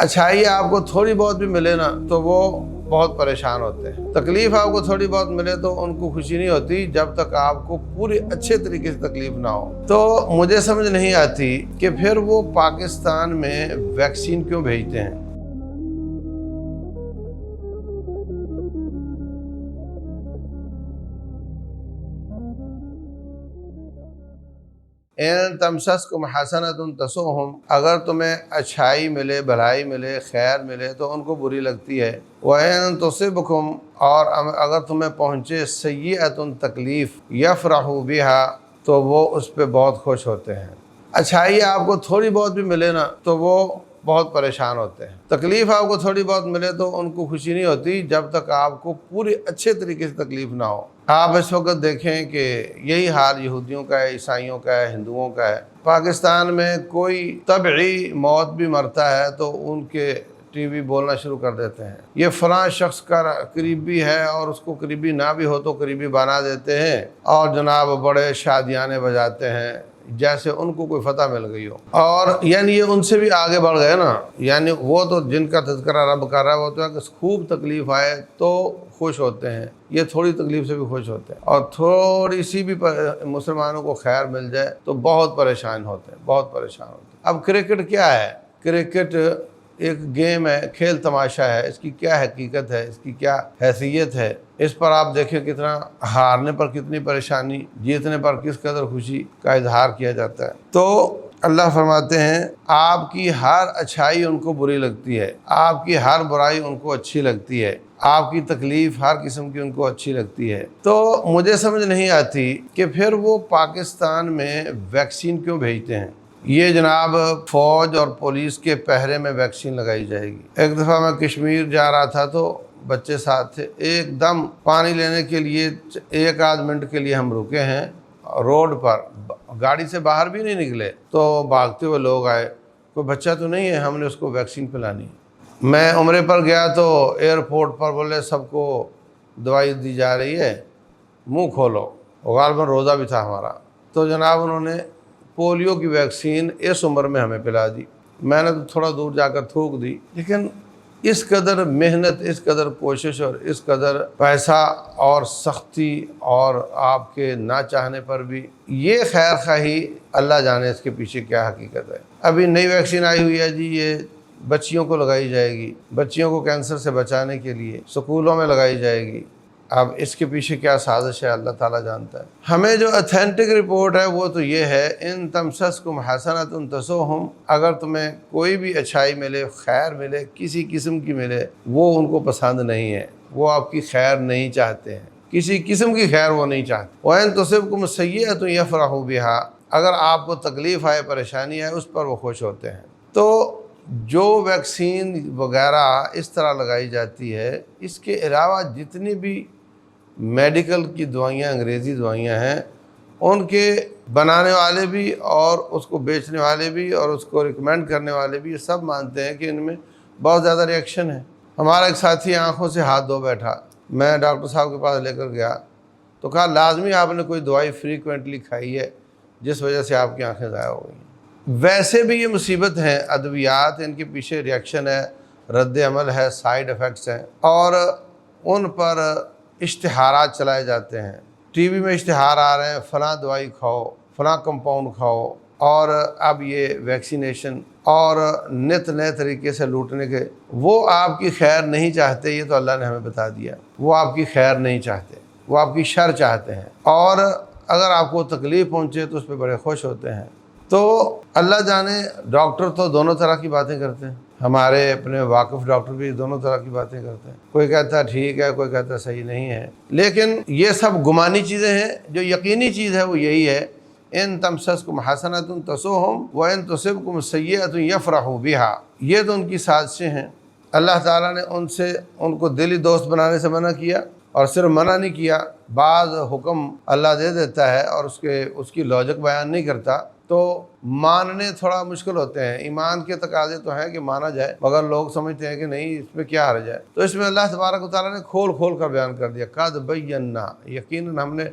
अच्छाई आपको थोड़ी बहुत भी मिले ना तो वो बहुत परेशान होते हैं। तकलीफ आपको थोड़ी बहुत मिले तो उनको खुशी नहीं होती जब तक आपको पूरी अच्छे तरीके से तकलीफ ना हो। तो मुझे समझ नहीं आती कि फिर वो पाकिस्तान में वैक्सीन क्यों भेजते हैं। इन तमसस्कुम हसनतुन तसुहुम, अगर तुम्हें अच्छाई मिले, भलाई मिले, खैर मिले तो उनको बुरी लगती है। वइन तुसिबकुम, और अगर तुम्हें पहुँचे सय्यअतुन तकलीफ़, यफ़रहू बिहा, तो वो उस पर बहुत खुश होते हैं। अच्छाई आपको थोड़ी बहुत भी मिले ना तो वो बहुत परेशान होते हैं। तकलीफ़ आपको थोड़ी बहुत मिले तो उनको खुशी नहीं होती जब तक आपको पूरी अच्छे तरीके से तकलीफ़ ना हो। आप इस वक्त देखें कि यही हाल यहूदियों का है, ईसाइयों का है, हिंदुओं का है। पाकिस्तान में कोई तबई मौत भी मरता है तो उनके टीवी बोलना शुरू कर देते हैं, ये फ़लाँ शख्स का करीबी है, और उसको करीबी ना भी हो तो करीबी बना देते हैं, और जनाब बड़े शादियाने बजाते हैं जैसे उनको कोई फतह मिल गई हो। और यानी ये उनसे भी आगे बढ़ गए ना। यानी वो तो जिनका तज़किरा रब कर रहा है वो तो है कि खूब तकलीफ़ आए तो खुश होते हैं, ये थोड़ी तकलीफ़ से भी खुश होते हैं, और थोड़ी सी भी मुसलमानों को खैर मिल जाए तो बहुत परेशान होते हैं, बहुत परेशान होते हैं। अब क्रिकेट क्या है? क्रिकेट एक गेम है, खेल तमाशा है। इसकी क्या हकीकत है, इसकी क्या हैसियत है, इस पर आप देखें कितना हारने पर कितनी परेशानी, जीतने पर किस कदर खुशी का इजहार किया जाता है। तो अल्लाह फरमाते हैं आपकी हर अच्छाई उनको बुरी लगती है, आपकी हर बुराई उनको अच्छी लगती है, आपकी तकलीफ़ हर किस्म की उनको अच्छी लगती है। तो मुझे समझ नहीं आती कि फिर वो पाकिस्तान में वैक्सीन क्यों भेजते हैं। ये जनाब फ़ौज और पुलिस के पहरे में वैक्सीन लगाई जाएगी। एक दफ़ा मैं कश्मीर जा रहा था तो बच्चे साथ थे, एकदम पानी लेने के लिए 1 आध मिनट के लिए हम रुके हैं रोड पर, गाड़ी से बाहर भी नहीं निकले तो भागते हुए लोग आए, कोई बच्चा तो नहीं है, हमने उसको वैक्सीन पिलानी। मैं उम्रे पर गया तो एयरपोर्ट पर बोले सबको दवाई दी जा रही है, मुँह खोलो। गालबन रोज़ा भी था हमारा, तो जनाब उन्होंने पोलियो की वैक्सीन इस उम्र में हमें पिला दी। मैंने तो थोड़ा दूर जाकर थूक दी, लेकिन इस कदर मेहनत, इस कदर कोशिश और इस कदर पैसा और सख्ती और आपके ना चाहने पर भी ये खैर खाही, अल्लाह जाने इसके पीछे क्या हकीकत है। अभी नई वैक्सीन आई हुई है जी, ये बच्चियों को लगाई जाएगी, बच्चियों को कैंसर से बचाने के लिए स्कूलों में लगाई जाएगी। अब इसके पीछे क्या साजिश है अल्लाह ताला जानता है। हमें जो ऑथेंटिक रिपोर्ट है वो तो ये है, इन तमसस्कुम हसनतुन तसुहुम, अगर तुम्हें कोई भी अच्छाई मिले, खैर मिले, किसी किस्म की मिले, वो उनको पसंद नहीं है, वो आपकी खैर नहीं चाहते हैं, किसी किस्म की खैर वो नहीं चाहते। वइन तुसिबकुम सय्यअतुन यफ़रहू बिहा, अगर आपको तकलीफ़ आए, परेशानी आए, उस पर वो खुश होते हैं। तो जो वैक्सीन वगैरह इस तरह लगाई जाती है, इसके अलावा जितनी भी मेडिकल की दवाइयाँ, अंग्रेज़ी दवाइयाँ हैं, उनके बनाने वाले भी और उसको बेचने वाले भी और उसको रिकमेंड करने वाले भी ये सब मानते हैं कि इनमें बहुत ज़्यादा रिएक्शन है। हमारा एक साथी आंखों से हाथ धो बैठा, मैं डॉक्टर साहब के पास लेकर गया तो कहा लाजमी आपने कोई दवाई फ्रीक्वेंटली खाई है जिस वजह से आपकी आँखें ज़ाया हो गई। वैसे भी ये मुसीबत हैं अद्वियात, इनके पीछे रिएक्शन है, रद्द अमल है, साइड इफ़ेक्ट्स हैं, और उन पर इश्तिहारात चलाए जाते हैं। टीवी में इश्तिहार आ रहे हैं, फ़लाँ दवाई खाओ, फ़लाँ कंपाउंड खाओ, और अब ये वैक्सीनेशन, और नित नए तरीके से लूटने के। वो आपकी खैर नहीं चाहते, ये तो अल्लाह ने हमें बता दिया। वो आपकी खैर नहीं चाहते, वो आपकी शर चाहते हैं, और अगर आपको तकलीफ़ पहुँचे तो उस पर बड़े खुश होते हैं। तो अल्लाह जाने, डॉक्टर तो दोनों तरह की बातें करते हैं, हमारे अपने वाकिफ़ डॉक्टर भी दोनों तरह की बातें करते हैं। कोई कहता है ठीक है, कोई कहता है सही नहीं है, लेकिन ये सब गुमानी चीज़ें हैं। जो यकीनी चीज़ है वो यही है, इन तमसस्कुम हसनतुन तसुहुम व इन तुसिबकुम सय्यअतुन यफ़रहू बिहा, ये तो उनकी साजिशें हैं। अल्लाह ताला ने उनको दिली दोस्त बनाने से मना किया, और सिर्फ मना नहीं किया, बाज़ हुक्म अल्लाह दे देता है और उसकी लॉजिक बयान नहीं करता, तो मानने थोड़ा मुश्किल होते हैं। ईमान के तकाजे तो हैं कि माना जाए, मगर लोग समझते हैं कि नहीं, इसमें क्या हर्ज है। तो इसमें अल्लाह तबारक व तआला ने खोल खोल कर बयान कर दिया, क़द बय्यना, यकीनन हमने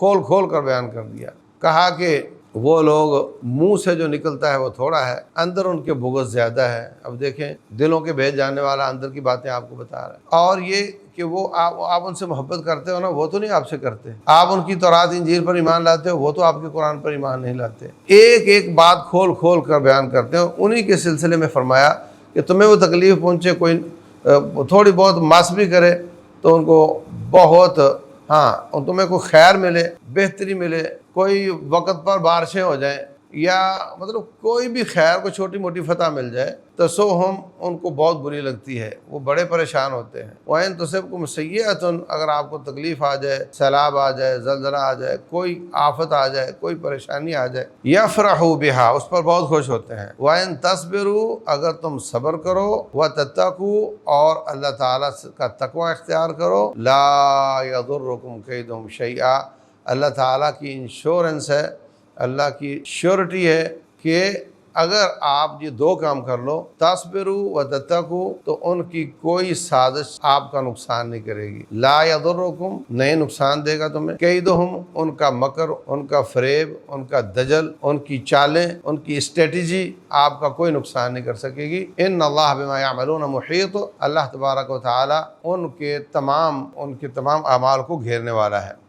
खोल खोल कर बयान कर दिया। कहा कि وہ لوگ منہ سے جو نکلتا ہے وہ تھوڑا ہے، اندر ان کے بغض زیادہ ہے۔ اب دیکھیں دلوں کے بھید جاننے والا اندر کی باتیں آپ کو بتا رہا ہے۔ اور یہ کہ وہ آپ ان سے محبت کرتے ہو نا، وہ تو نہیں آپ سے کرتے۔ آپ ان کی تورات انجیل پر ایمان لاتے ہو، وہ تو آپ کے قرآن پر ایمان نہیں لاتے۔ ایک ایک بات کھول کھول کر بیان کرتے ہو۔ انہی کے سلسلے میں فرمایا کہ تمہیں وہ تکلیف پہنچے، کوئی تھوڑی بہت مس بھی کرے تو ان کو بہت، ہاں تمہیں کوئی خیر ملے، بہتری ملے، کوئی وقت پر بارشیں ہو جائیں، یا مطلب کوئی بھی خیر کو چھوٹی موٹی فتح مل جائے تو سوہم ان کو بہت بری لگتی ہے، وہ بڑے پریشان ہوتے ہیں۔ وَإِن تُصِبْكُمْ سَيِّئَةٌ، اگر آپ کو تکلیف آ جائے، سیلاب آ جائے، زلزلہ آ جائے، کوئی آفت آ جائے، کوئی پریشانی آ جائے، يَفْرَحُوا بِهَا، اس پر بہت خوش ہوتے ہیں۔ وَإِن تَصْبِرُوا، اگر تم صبر کرو، وَتَتَّقُوا، اور اللہ تعالیٰ کا تقوی اختیار کرو، لَا يَضُرُّكُمْ كَيْدُهُمْ شَيْئًا، اللہ تعالیٰ کی انشورنس ہے، اللہ کی شیورٹی ہے کہ اگر آپ یہ دو کام کر لو، تصبروا وتتقوا، تو ان کی کوئی سازش آپ کا نقصان نہیں کرے گی۔ لا یضرکم، نہیں نقصان دے گا تمہیں، کیدہم، ان کا مکر، ان کا فریب، ان کا دجل، ان کی چالیں، ان کی اسٹریٹجی آپ کا کوئی نقصان نہیں کر سکے گی۔ ان اللہ بما یعملون محیط، اللہ تبارک و تعالی ان کے تمام اعمال کو گھیرنے والا ہے۔